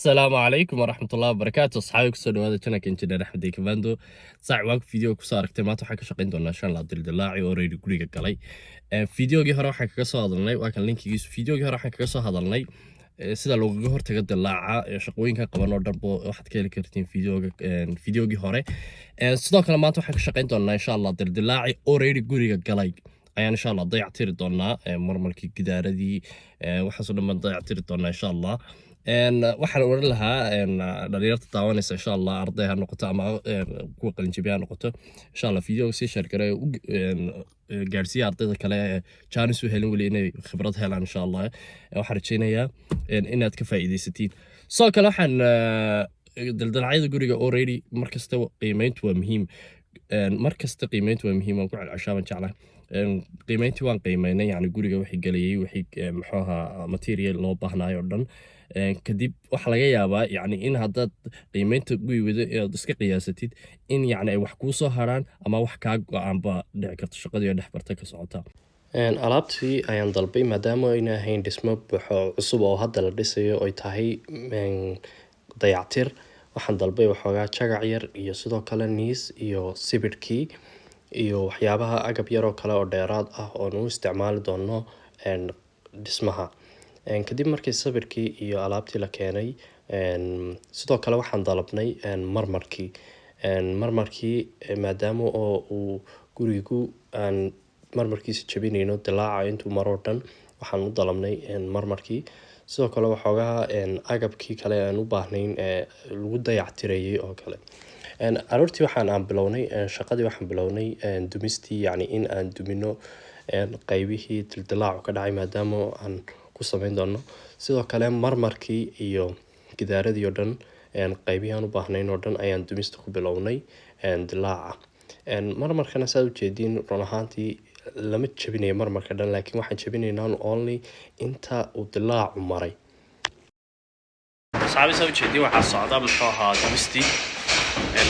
السلام عليكم ورحمة الله وبركاته أصحابي kusoo dhawaada channelka Engineer Axmed Kavando saac waan video ku soo aragtay maanta waxaan ka shaqayn doonaa shan la dildilaaci oo reeri guriga galay videogii hore waxaan kaga soo hadalnay waa kan linkigiisu videogii hore waxaan kaga soo hadalnay sida looga hortago dilaaca shaqooyinka qaban oo dhanbo waxaad ka heli kartiin videogii hore sidoo kale maanta waxaan ka shaqayn doonaa insha Allah dildilaaci oo reeri guriga galay ayaan insha Allah dayactiri doonaa marmalkii gidaaradii waxaan soo dhamaan dayactiri doonaa insha Allah waxaan oran lahaa dhalinyarta daawanaysa insha Allah arday ha noqoto ama kuwa qalinjabiya ha noqoto insha Allah videoga sii share gareeyo gaarsiiya ardayda kale chance u helin wali inay khibrad helaan insha Allah waxaan rajaynayaa inaad ka faa'iideysatiin sidoo kale waxaan daldalacyada guriga already markasta qiimeyntu waa muhiim markasta qiimeyntu waa muhiim waan ku calcashaaban jeclahay qiimeyntii waan qiimeynay yani guriga wixii galayay wixii muxuu ahaa material loo baahnayo dhan kadib waxa laga yaabaa yani in haddaad qiimeynta guriga aad iska qiyaasatid in yani ay wax kuu soo haraan ama wax kaa go-aanba dhici karto shaqadii dhex barta ka socota alaabtii ayaan dalbay maadaama ayna ahayn dhismo buuxo cusub oo hadda la dhisayo oy tahay dayactir waxaan dalbay waxoogaa jagac yar iyo sidoo kale niis iyo sibidhkii iyo waxyaabaha agab yar oo kale oo dheeraad ah oo nu isticmaali doono dhismaha kadib markii sawirkii iyo alaabtii la keenay sidoo kale waxaan dalabnay marmarkii maadaama oo uu gurigu aan marmarkiisa jabinayno dilaaca intuu maroo dhan waxaan u dalabnay marmarkii sidoo kale waxoogaa agabkii kale aan u baahnayn lagu dayactirayay oo kale aroortii waxaan bilownay shaqadii waxaan bilownay dumistii yani in aan dumino qaybihii dildilaacu ka dhacay maadaama aan ku samayn doono sidoo kale marmarkii iyo gidaaradii oo dhan qaybihii aan u baahnayn oo dhan ayaan dumista ku bilownay dilaaca marmarkana saad u jeediin run ahaantii lama jabinayo marmarka dhan laakiin waxaan jabinaynaa only inta uu dilaacu maray saxaabi saad u jeediin waxaa socda muxuu ahaa dumistii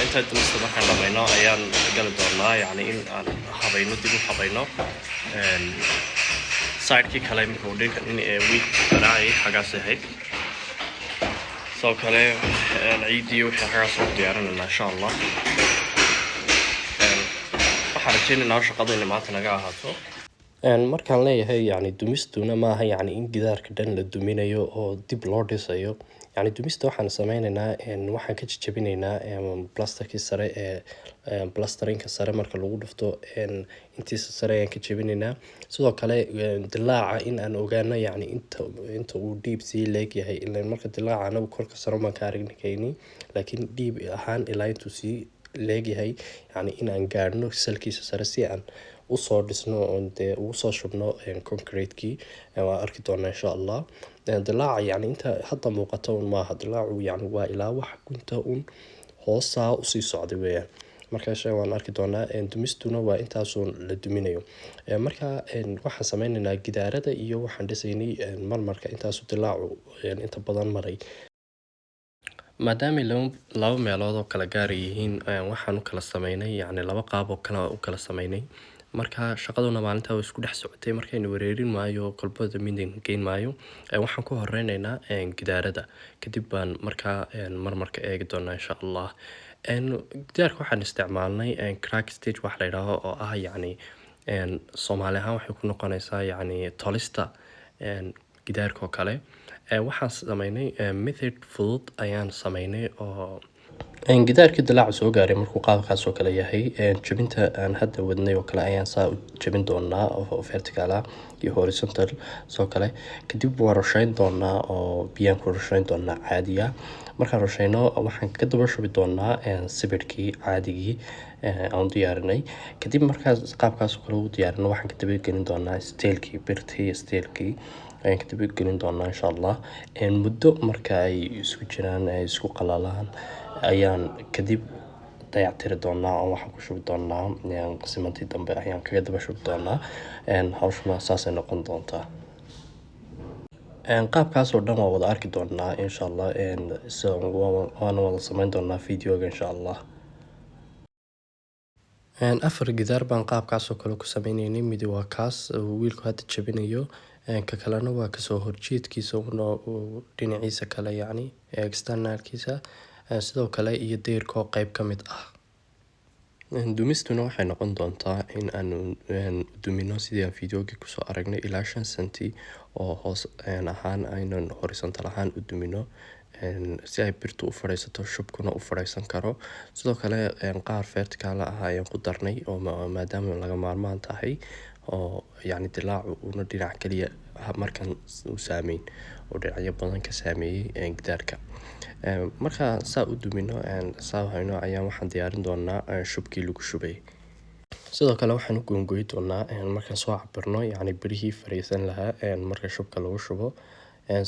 inta dumista markaan dhamayno ayaan gali doonaa yani in aan habayno dib u habayno sidekii kale marka uu dhinkan in week banaayay xagaas ahayd sidoo kale ciidii wixii xagaas ugu diyaarinayna insha Allah waxaan rajaynaynaa shaqadayna maanta naga ahaato markaan leeyahay yani dumistuna maaha yani in gidaarka dhan la duminayo oo dib loo dhisayo yani dumista waxaan sameynaynaa waxaan ka jajabinaynaa plasterkii sare ee plasterinka sare marka lagu dhufto intiisa sare ayaan ka jabinaynaa sidoo kale dilaaca in aan ogaano yani inta uu dhiib sii leegyahay ilaa marka dilaaca anagu korka sare ma ka aragnayni laakiin dhiib ahaan ilaa intuu sii leegyahay yani in aan gaadhno salkiisa sare si aan usoo dhisno oo dee ugu soo shubno concrete-kii waa arki doonaa insha Allah dilaaca yani inta hadda muuqato un maaha dilaacu yani waa ilaa wax gunta un hoosaa usii socday weeyaan markaas waan arki doonaa dumistuna waa intaasoo la duminayo marka waxaan sameynaynaa gidaarada iyo waxaan dhisaynay marmarka intaasoo dilaacu inta badan maray maadaama laba meelood oo kala gaar yihiin waxaan u kala sameynay yani laba qaab oo kala u kala sameynay marka shaqaduna maalinta way isku dhex socotay markaynu wareerin maayo kolbada midin geyn maayo waxaan ku horeynaynaa gidaarada kadib baan markaa marmarka eegi doonaa insha Allah gidaarka waxaan isticmaalnay crack stage wax la yidhaaho oo ah yani Soomaali ahaan waxay ku noqonaysaa yani tolista gidaarka oo kale waxaan sameynay method fudud ayaan sameynay oo gidaarkii dilaacu soo gaaray markuu qaabkaas oo kale yahay jabinta aan hadda wadnay oo kale ayaan saa u jabin doonaa oo vertical ah iyo horizontal soo kale kadib waan rushayn doonaa oo biyaan ku rushayn doonaa caadiga markaan rushayno waxaan ka daba shubi doonaa sibidhkii caadigii aan diyaarinay kadib markaas qaabkaas oo kale u diyaarino waxaan ka daba gelin doonaa steelkii birtii steelkii ayaan ka daba gelin doonaa insha Allah muddo marka ay isku jiraan ay isku qalalaan ayaan kadib dayactiri doonaa oo waxaan ku shubi doonaa qasimadii dambe ayaan kaga daba shubi doonaa hawshuna saasay noqon doontaa qaabkaas oo dhan waa wada arki doonaa insha Allah waana wada samayn doonaa videoga insha Allah afar gidaar baan qaabkaas oo kale ku sameynaynay mid waa kaas wiilku hadda jabinayo ka kalena waa kasoo horjeedkiisa uu dhinaciisa kale yacni externalkiisa sidoo kale iyo deyrkoo qeyb ka mid ah. Dumistuna waxay noqon doontaa in aanu dumino sidii aan videogii kusoo aragnay ilaa 5 centi oo hoos ahaan aynan horizontal ahaan u dumino si ay birtu u fadhiisato shubkuna u fadhiisan karo. Sidoo kale qaar vertical ah ayaan ku darnay oo maadaama laga maarmaan tahay oo yacni dilaacu una dhinac kaliya markan u saameyn oo dhinacyo badan ka saameeyay gidaarka. Marka saa u dumino saa hayno ayaan waxaan diyaarin doonaa shubkii lagu shubay. Sidoo kale waxaan u goongoyn doonaa markaan soo cabirno yacni birihii fariisan lahaa marka shubka lagu shubo.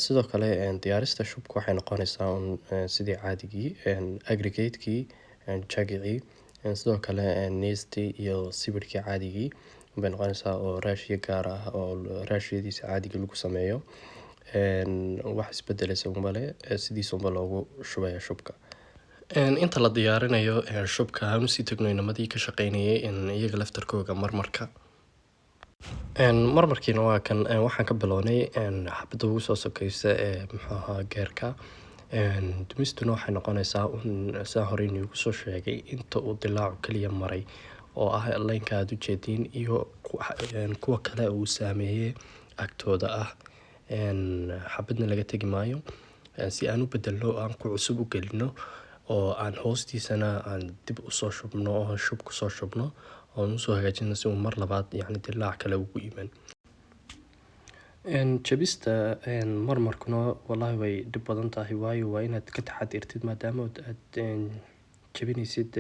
Sidoo kale diyaarista shubka waxay noqonaysaa sidii caadigii aggregate-kii jagicii sidoo kale neestii iyo sibirhkii caadigii bay noqonaysaa oo raashiyo gaar ah oo raashiyadiisa caadiga lagu sameeyo. Wax isbedelaysa male sidiisa loogu shubaya shubka. Inta la diyaarinayo shubka aan usii tagno inamadii ka shaqeynayay iyaga laftarkooga marmarka. Marmarkiina waa kan waxaan ka bilownay xabadda ugu soo sokaysa muxuu ahaa geerka. Dumistuna waxay noqonaysaa saa hore inugu soo sheegay inta uu dilaacu kaliya maray oo ah laynka aad u jeediin iyo kuwa kale uu saameeyay agtooda ah. Xabadna laga tagi maayo si aan u bedelno aan ku cusub u gelino oo aan hoostiisana aan dib u soo shubno oo shub ku soo shubno oo usoo hagaajino si uu mar labaad yacni dilaac kale ugu iman. Jabista marmarkuna wallahi way dhib badan tahay waayo waa inaad ka taxadirtid maadaama aad jabinaysid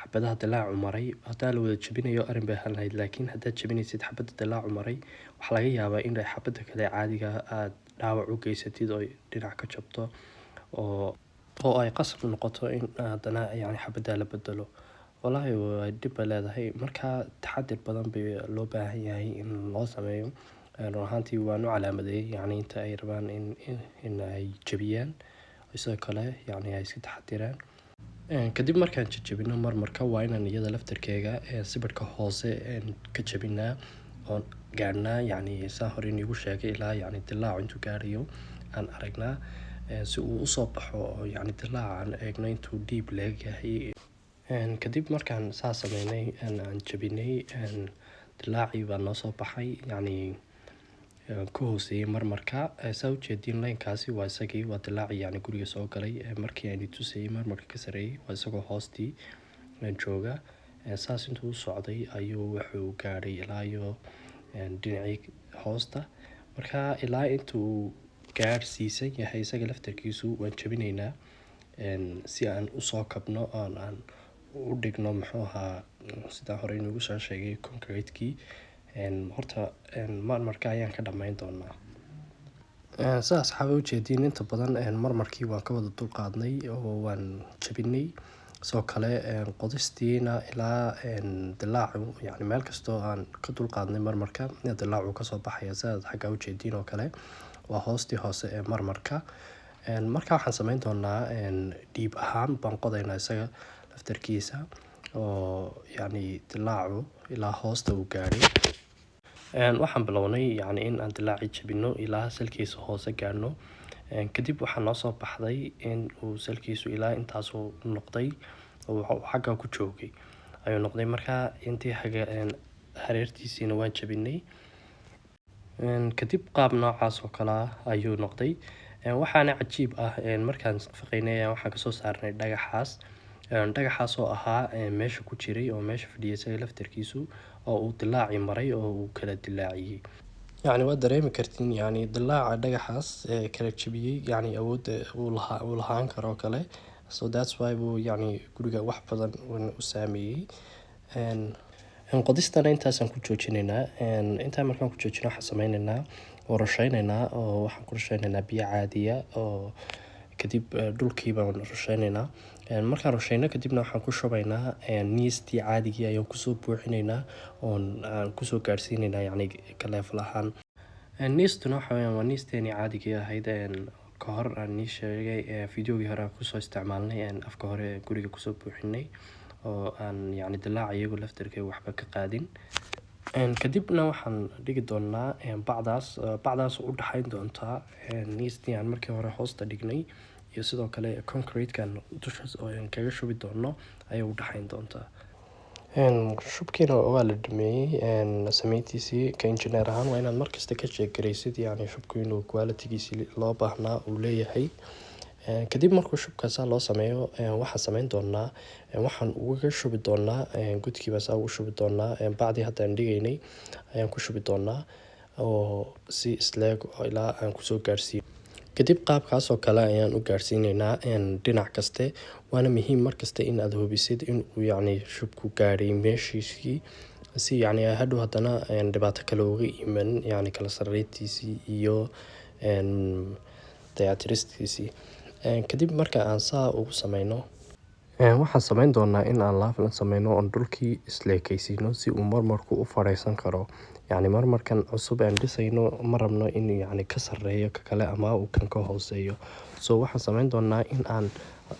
xabadaha dilaacu maray. Hadaa la wada jabinayo arrin bay ahaan lahayd laakiin haddaad jabinaysid xabadda dilaacu maray waxaa laga yaabaa in xabadda kale caadiga aad dhaawac u geysatid oo dhinac ka jabto oo ay qasab noqoto in haddana yacni xabadda la bedelo. Wallahi way dhib bay leedahay markaa taxadir badan bay loo baahan yahay in loo sameeyo. Run ahaantii waan u calaamadeeyay yacni inta ay rabaan in ay jabiyaan sidoo kale yacni ay iska taxadiraan. Kadib markaan jabino marmarka waa inaan iyada laftarkeega sibirhka hoose ka jabinaa oo gaarnaa yacni saa hore inugu sheegay ilaa yacni dilaacu intuu gaarayo aan aragnaa si uu u soo baxo yacni dilaacan eegno intuu deep leeyahay. Kadib markaan saa sameynay aan jabinay dilaacii baa noo soo baxay yacni ku hooseeyay marmarka saa u jeediin laynkaasi waa isagii waa dilaacii yacni guriga soo galay markii aan tusayay marmarka ka sareeyay waa isagoo hoostii jooga. Saas intuu u socday ayuu wuxuu gaadhay ilaa iyo dhinacii hoosta markaa ilaa intuu gaarsiisan yahay isaga laftarkiisu waan jabinaynaa si aan u soo kabno aan u dhigno muxuu ahaa sidaan hore inugu soo sheegay concrete-kii. Horta marmarka ayaan ka dhamayn doonaa. Saas xaba u jeediin inta badan marmarkii waan ka wada dulqaadnay oo waan jabinay. Sidoo kale qodistiina ilaa dilaacu yacni meel kastoo aan ka dulqaadnay marmarka dilaacu ka soo baxaya sidaad xagga u jeediin oo kale waa hoostii hoose marmarka. Markaa waxaan samayn doonaa dhiib ahaan baan qodaynaa isaga laftarkiisa oo yacni dilaacu ilaa hoosta uu gaadhay. Waxaan bilownay yacni in aan dilaacii jabino ilaa salkiisa hoose gaarno. Kadib waxaa noo soo baxday in uu salkiisu ilaa intaasuu noqday oo xagga ku joogay ayuu noqday markaa intii hareertiisiina waan jabinay. Kadib qaab noocaas oo kale ayuu noqday. Waxaana cajiib ah markaan faqeynay waxaan kasoo saarnay dhagaxaas oo ahaa meesha ku jiray oo meesha fadhiyay isaga laftarkiisu oo uu dilaaci maray oo uu kala dilaaciyay. Yacni waad dareemi kartiin yacni dilaaca dhagaxaas kala jabiyay yacni awoodda uu lahaan karo kale. So that's why buu yacni guriga wax badan u saameeyay. Qodistana intaasaan ku joojinaynaa. Intaa markaan ku joojino waxaan sameynaynaa oo rushaynaynaa oo waxaan ku rushaynaynaa biyo caadiya oo kadib dhulkii baan rushaynaynaa. Markaan rushayno kadibna waxaan ku shubaynaa neestii caadigii ayaan kusoo buuxinaynaa oo aan kusoo gaarsiinaynaa yacni ka level ahaan. Neestuna waxa weeyaan waa neesteenii caadigii ahayd ka hor aan nii sheegay videogii hore aan kusoo isticmaalnay afka hore guriga kusoo buuxinay oo aan yacni dilaac iyagu laftarkeega waxba ka qaadin. kadibna waxaan dhigi doonaa bacdaas oo u dhaxayn doontaa niistii aan markii hore hoosta dhignay iyo sidoo kale concrete-kan dusha kaga shubi doono ayay u dhaxayn doontaa. Shubkiina waa la dhameeyey sameyntiisii ka engineer ahaan waa inaad markasta ka sheegaraysid yani shubku inuu quality-giisii loo baahnaa uu leeyahay. kadib markuu shubkaasaa loo sameeyo waxaan sameyn doonaa waxaan uga shubi doonaa godkiibaasaa ugu shubi doonaa bacdii hadda aan dhigaynay ayaan ku shubi doonaa oo si isleeg ilaa aan kusoo gaarsiiyo. kadib qaabkaasoo kale ayaan u gaarsiineynaa dhinac kaste. waana muhiim markasta in aad hubisid inuu yacni shubku gaadhay meeshiisii si yacni hadhow haddana dhibaato kale uga iman yacni kala sarreyntiisii iyo dayactiristiisii. kadib marka aan saa ugu sameyno waxaan sameyn doonaa in aan laaflan sameyno oon dhulkii isleekaysiino si uu marmarku u fadhaysan karo. yacni marmarkan cusub aan dhisayno ma rabno in yacni ka sarreeyo ka kale ama uu kan ka hooseeyo. so waxaan sameyn doonaa in aan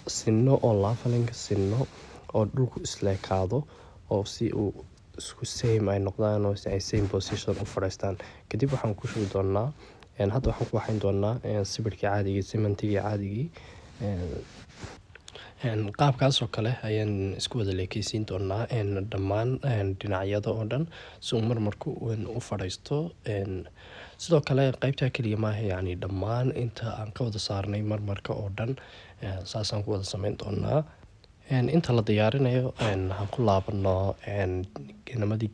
sinno oo laaflinka sinno oo dhulku isleekaado oo si uu isku same ay noqdaan oo si ay same position u fadhiistaan. kadib waxaan ku shubi doonaa hadda waxaan ku waxayn doonaa sibirkii caadigii cementigii caadigii qaabkaasoo kale ayaan isku wada leekeysiin doonaa dhammaan dhinacyada oo dhan si uu marmarku u fadhiisto. sidoo kale qaybtaa keliya maaha yacni dhammaan inta aan ka wada saarnay marmarka oo dhan saasaan ku wada sameyn doonaa. inta la diyaarinayo aan ku laabano namadii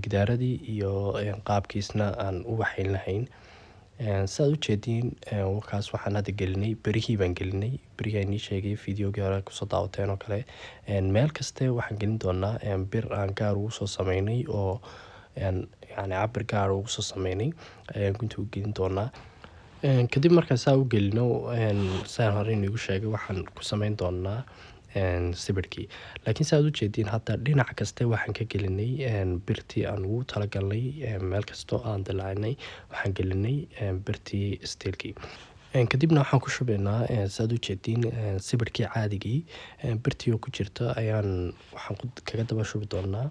gidaaradii iyo qaabkiisna aan u waxayn lahayn. sidaad ujeediin wakaas waxaan hadda gelinay berihii baan gelinay berihii aan ii sheegay videogii hore kusoo daawateen oo kale. meel kaste waxaan gelin doonaa bir aan gaar ugu soo sameynay oo yacni cabir gaar ugu soo sameynay ayaan gunta u gelin doonaa. kadib markaan saa u gelino saan hore inigu sheegay waxaan ku sameyn doonaa sibirkii. laakiin si aad u jeediin hadda dhinac kaste waxaan ka gelinay birtii aan ugu talagalnay meel kastoo aan dilaacinay waxaan gelinay birtii steelkii. kadibna waxaan ku shubaynaa si aad u jeediin sibirkii caadigii birtii oo ku jirta ayaan waxaan kaga daba shubi doonaa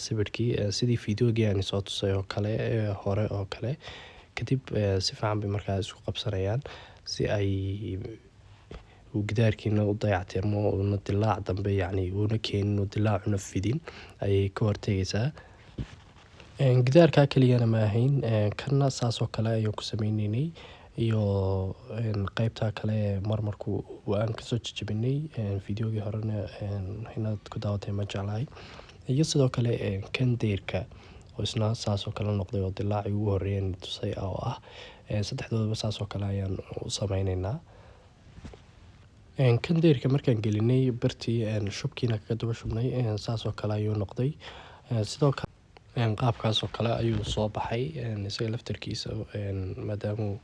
sibirkii sidii videogii aan soo tusay oo kale hore oo kale. kadib si fiican bay markaa isku qabsanayaan si ay gidaarkiina u dayactirmo una dilaac dambe yacni una keenin oo dilaacuna fidin ayay ka hortegaysaa. gidaarkaa keliyana ma ahayn kana saasoo kale ayaan ku sameyneynay iyo qaybtaa kale marmarku aan kasoo jajabinay videogii horena inaad ku daawatay ma jeclahay. iyo sidoo kale kan deyrka oo isna saasoo kale noqday oo dilaacii ugu horreeyay tusay oo ah saddexdoodaba saasoo kale ayaan u sameyneynaa. kan deyrka markaan gelinay bartii shubkiina kaga daba shubnay saasoo kale ayuu noqday. sidoo kale qaabkaasoo kale ayuu soo baxay isaga laftarkiisa maadaamuu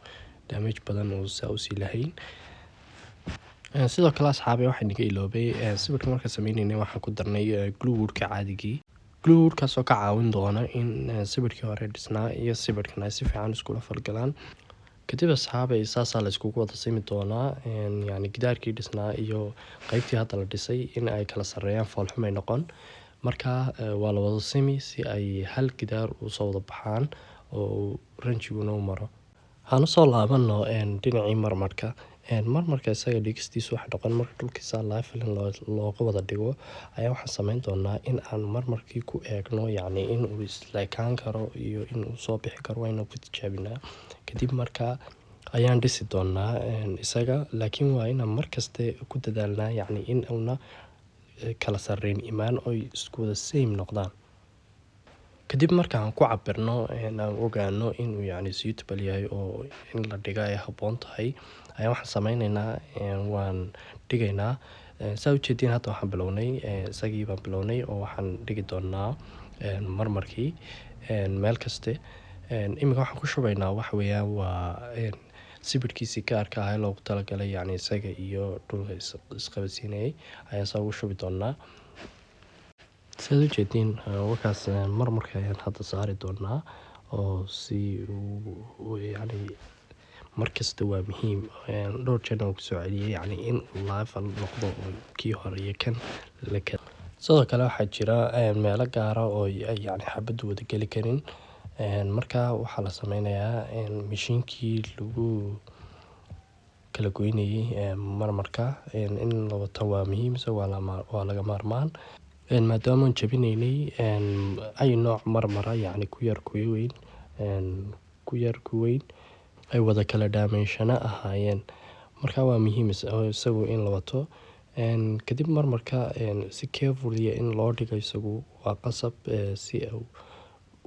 damage badan uu saa usii lahayn. sidoo kale asxaabay waxaa naga iloobay sawirka markaan sameyneynay waxaan ku darnay gluewoodka caadigii. gluewoodkaasoo ka caawin doona in sawirkii hore dhisnaa iyo sawirkan ay si fiican iskula falgalaan. kadib asxaabay saasaa la iskugu wada simi doonaa yacni gidaarkii dhisnaa iyo qaybtii hadda la dhisay in ay kala sarreeyaan foolxumay noqon. marka waa la wada simi si ay hal gidaar usoo wada baxaan oo ranjiguna u maro. hanu soo laabano dhinacii marmarka isaga dhigistiisu waxay noqon marka dhulkiisa laafilin looga wada dhigo ayaa waxaan sameyn doonaa in aan marmarkii ku eegno yacni inuu isleekaan karo iyo inuu soo bixi karo waa inaan ku tijaabinaa. kadib marka ayaan dhisi doonaa isaga laakiin waa inaan markaste ku dadaalnaa yacni in una kala sarreyn imaan oy isku wada same noqdaan. kadib markaan ku cabirno aan ogaano inuu yacni suitable yahay oo in la dhiga ay habboon tahay ayaa waxaan sameyneynaa waan dhigaynaa. saa ujeediin hadda waxaan bilownay isagii baan bilownay oo waxaan dhigi doonaa marmarkii meel kaste. iminka waxaan ku shubaynaa waxa weeyaan waa sibirkiisii gaarka ah loogu talagalay yacni isaga iyo dhulka isqabadsiinayay ayaan saa ugu shubi doonaa. sidaad ujeediin wakaas marmarka ayaan hadda saari doonaa oo si uu yacni markasta waa muhiim dhowr jeer aan kusoo celiyay yacni in level noqdo oo kii hore iyo kan sidoo kale waxaa jira meelo gaara oo yacni xabaddu wada geli karin. Markaa waxaa la sameynayaa mishiinkii lagu kala goynayay marmarka in la wato waa muhiim, mise waa laga maarmaan maadaama aan jabinaynay ay nooc marmara, yacni ku yar ku weyn, ku yar ku weyn ay wada kala daameyshana ahaayeen. Markaa waa muhiim isagu in la wato. Kadib marmarka si carefully in loo dhigo isagu waa qasab si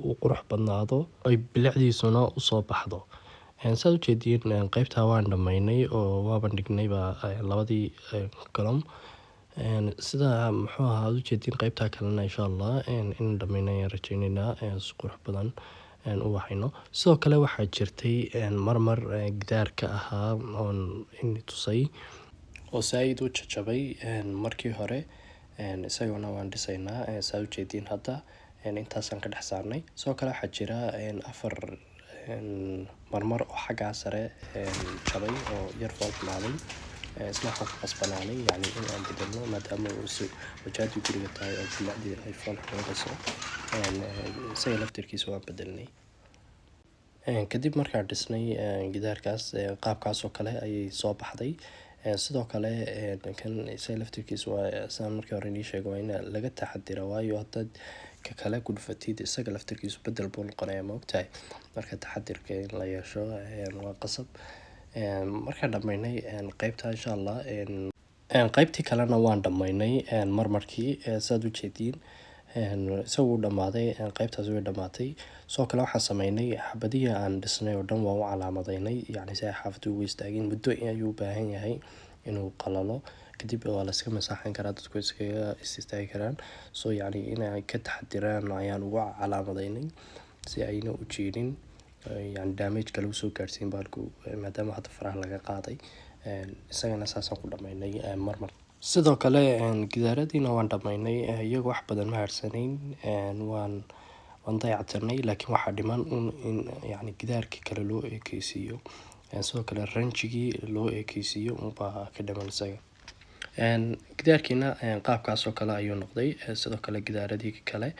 uu qurux badnaado ay bilicdiisuna usoo baxdo. Saad u jeediin qaybtaa waan dhammaynay oo waaban dhignayba labadii column. Sida muxuu ahaa u jeediin qaybtaa kalena insha Allah in dhammaynay rajaynaynaa si qurux badan u waxayno. Sidoo kale waxaa jirtay marmar gidaarka ahaa oon in tusay oo saaid u jajabay markii hore. Isaguna waan dhisaynaa saad u jeediin hadda intaasaan ka dhex saarnay. Sidoo kale waxaa jira 4 marmar oo xaggaa sare jabay oo yar fool xumaaday. Isla waxaan ku qasbanaanay yacni in aan bedelno maadaama uu wajahdii guriga tahay oo bilicdii ay fool xumaanayso. Isaga laftirkiisa waan bedelnay. Kadib markaan dhisnay gidaarkaas qaabkaas oo kale ayay soo baxday. Sidoo kale kan isaga laftirkiisa waa saan markii hore inii sheegay waa in laga taxadiro, waayo haddaad ka kale ku dhufatid isaga laftirkiisu bedel buu noqonayaa, ma ogtahay. Marka taxadirka in la yeesho waa qasab. Markaan dhammaynay qaybtaa insha Allah qaybtii kalena waan dhammaynay marmarkii saad u jeediin isagu wuu dhammaaday. Qaybtaas way dhammaatay. Sidoo kale waxaan sameynay xabadihii aan dhisnay oo dhan waan u calaamadaynay, yacni si ay xaafaddu ugu istaagin. Muddo ayuu u baahan yahay inuu qalalo, kadib waa la iska masaxan karaa, dadku iskaga istaagi karaan. So yacni inay ka taxadiraan ayaan ugu calaamadaynay si ayna u jirin yacni damage kale u soo gaarsiin bahalku maadaama hadda faraha laga qaaday. Isagana saasaan ku dhammaynay marmar. Sidoo kale gidaaradiina waan dhammaynay iyagu wax badan ma harsanayn. Waan dayactirnay, laakiin waxaa dhiman in yacni gidaarkii kale loo ekeysiiyo. Sidoo kale ranjigii loo ekeysiiyo unbaa ka dhiman isaga. Gidaarkiina qaabkaas oo kale ayuu noqday. Sidoo kale gidaaradii kale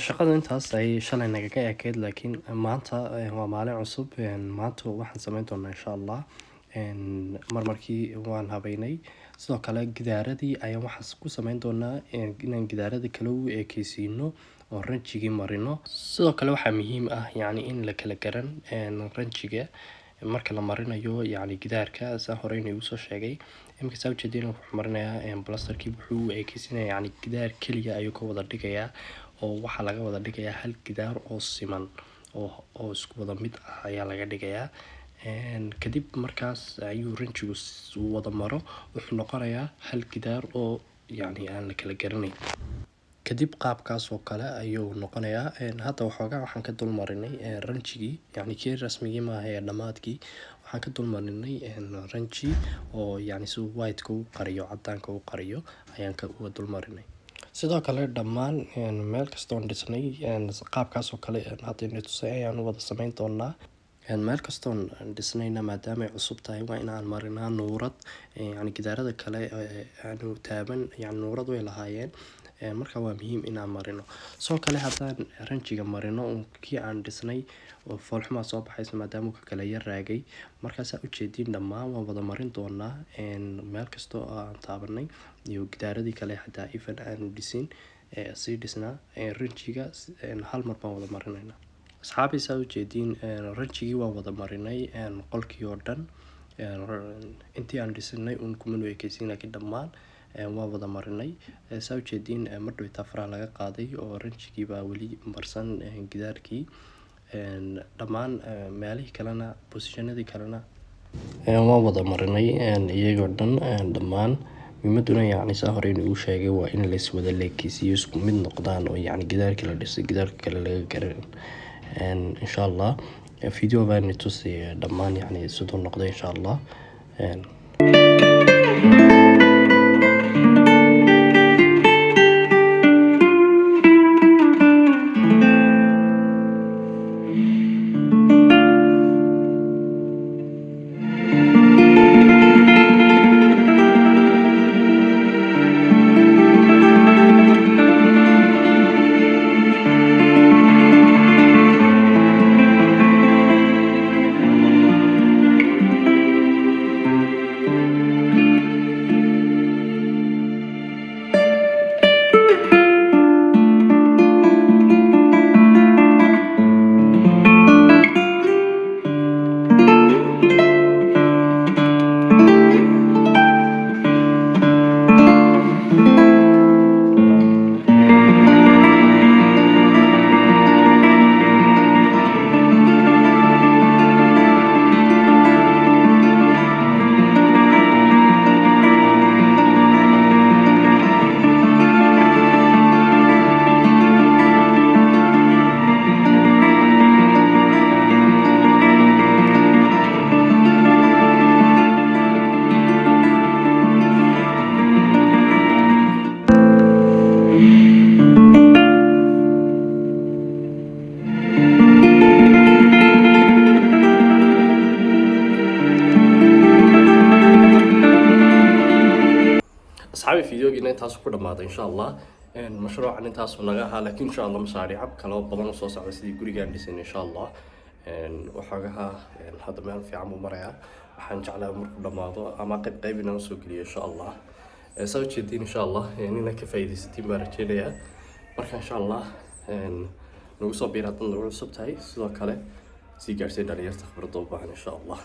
shaqada intaas ay shalay nagaga ekeyd, laakiin maanta waa maalin cusub. Maanta waxaan sameyn doonaa insha Allah marmarkii waan habeynay. Sidoo kale gidaaradii ayaan waxaas ku sameyn doonaa inaan gidaaradii kale u ekeysiino oo ranjigii marino. Sidoo kale waxaa muhiim ah yacni in la kala garan ranjiga marka la marinayo yacni gidaarka saan hore inuu soo sheegay. Imika saa u jeedin wuxuu marinayaa plasterkii wuxuu u ekeysinaya yacni gidaar keliya ayuu ka wada dhigayaa oo waxaa laga wada dhigayaa hal gidaar oo siman oo isku wada mid ah ayaa laga dhigayaa. Kadib markaas ayuu ranjigu wada maro wuxuu noqonayaa hal gidaar oo yacni aan la kala garanayn. Kadib qaabkaas oo kale ayuu noqonayaa. Hadda waxaan ka dul marinay ranjigii yacni kii rasmigii maaha ee dhamaadkii. Waxaan ka dul marinay ranji oo yacni si white ka u qariyo, cadaanka u qariyo ayaan ka dul marinay. Sidoo kale dhammaan meel kasta oo dhisnay qaabkaas oo kale hadda inay tusay ayaan wada sameyn doonaa. Meel kasta oo dhisnayna maadaama ay cusub tahay waa in aan marinaa nuurad. Yacni gidaarada kale aanu taaban yacni nuurad way lahaayeen. Marka waa muhiim in aan marino. Sidoo kale haddaan ranjiga marino kii aan dhisnay oo fool xumaa soo baxaysa maadaama uu ka kala yar raagay. Markaas aad u jeediin dhammaan waan wada marin doonaa meel kasta oo aan taabanay iyo gidaaradii kale xataa even aanu dhisin sii dhisnaa ranjiga hal mar baan wada marinaynaa. Asxaabi saa u jeediin ranjigii waan wada marinay qolkii oo dhan. Intii aan dhisnay kuma nu ekeysiin, laakiin dhammaan waan wada marinay. Saa u jeediin mar dhow taa faraha laga qaaday oo ranjigii baa weli marsan gidaarkii. Dhammaan meelihii kalena positionadii kalena waan wada marinay iyagoo dhan dhammaan. Muhiimaduna yacni saa hore inuu sheegay waa in la iswada leekeysiiyo isku mid noqdaan oo yacni gidaarkii la dhisay gidaarka kale laga garan. Insha Allah video baan tusay dhammaan yacni sidoo noqday insha Allah. asxaabi fiidiyogiina intaas ku dhamaaday insha allah mashruucan intaas naga ahaa laakiin insha allah mashaariic kale oo badan oo soo socda sidii gurigaan dhisan insha allah waxoogaha hadda meel fiican buu marayaa waxaan jeclahay markuu dhamaado ama qayb inaan soo geliyo insha allah soo jeedin insha allah inaan ka faa'iidaysatiin baan rajeynayaa marka insha allah nagu soo biir haddana nagu cusub tahay sidoo kale sii gaarsiin dhalinyarta khibradda u baahan insha allah